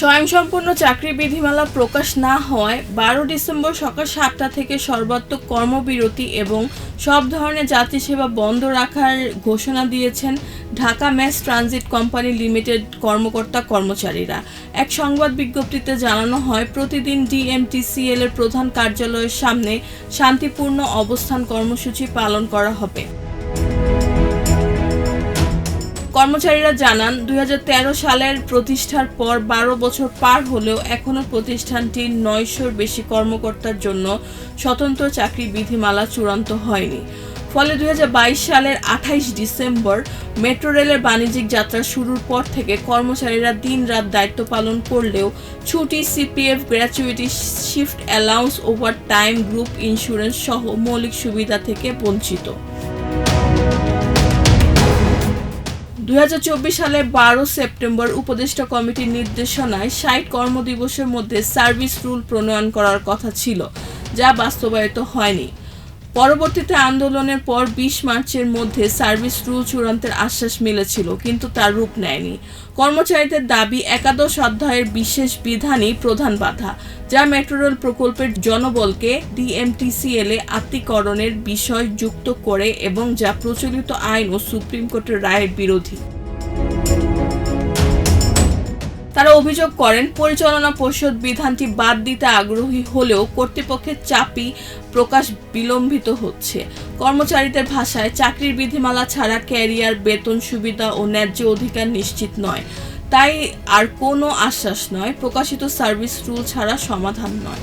স্বয়ংসম্পূর্ণ চাকরি বিধিমালা প্রকাশ না হওয়ায় 12 ডিসেম্বর সকাল 7টা থেকে সর্বাত্মক কর্মবিরতি এবং সব ধরনের যাত্রী সেবা বন্ধ রাখার ঘোষণা দিয়েছেন Dhaka mass transit company limited কর্মকর্তা-কর্মচারীরা। এক সংবাদ বিজ্ঞপ্তিতে জানানো হয়, প্রতিদিন ডিএমটিসিএল এর প্রধান কার্যালয়ের সামনে শান্তিপূর্ণ অবস্থান কর্মসূচি পালন করা হবে। কর্মচারীরা জানান, 2013 সালের প্রতিষ্ঠার পর 12 বছর পার হলেও এখনও প্রতিষ্ঠানটির 900-র বেশি কর্মকর্তার জন্য স্বতন্ত্র চাকরি বিধিমালা চূড়ান্ত হয়নি। ফলে 2022 সালের 28 ডিসেম্বর মেট্রো রেলের বাণিজ্যিক যাত্রা শুরুর পর থেকে কর্মচারীরা দিন-রাত দায়িত্ব পালন করলেও ছুটি, CPF, gratuity, shift allowance, overtime, group insurance সহ মৌলিক সুবিধা থেকে বঞ্চিত। 2024 সালের 12 সেপ্টেম্বর উপদেষ্টা কমিটির নির্দেশনায় 60 কর্মদিবসের মধ্যে সার্ভিস রুল প্রণয়ন করার কথা ছিল, যা বাস্তবায়িত হয়নি। পরবর্তীতে আন্দোলনের পর 20 মার্চের মধ্যে সার্ভিস রুল চূড়ান্তের আশ্বাস মিলেছিল, কিন্তু তার রূপ নেয়নি। কর্মচারীদের দাবি, একাদশ অধ্যায়ের বিশেষ বিধানই প্রধান বাধা, যা মেট্রো রেল প্রকল্পের জনবলকে ডিএমটিসিএল-এ আত্মীকরণের বিষয় যুক্ত করে এবং যা প্রচলিত আইন ও সুপ্রিম কোর্টের রায়ের বিরোধী। তারা অভিযোগ করেন, পরিচালনা পরিষদ বিধানটি বাদ দিতে আগ্রহী হলেও কর্তৃপক্ষের চাপই প্রকাশ বিলম্বিত হচ্ছে। কর্মচারীদের ভাষায়, চাকরির বিধিমালা ছাড়া ক্যারিয়ার, বেতন সুবিধা ও ন্যায্য অধিকার নিশ্চিত নয়। তাই আর কোনো আশ্বাস নয়, প্রকাশিত সার্ভিস রুল ছাড়া সমাধান নয়।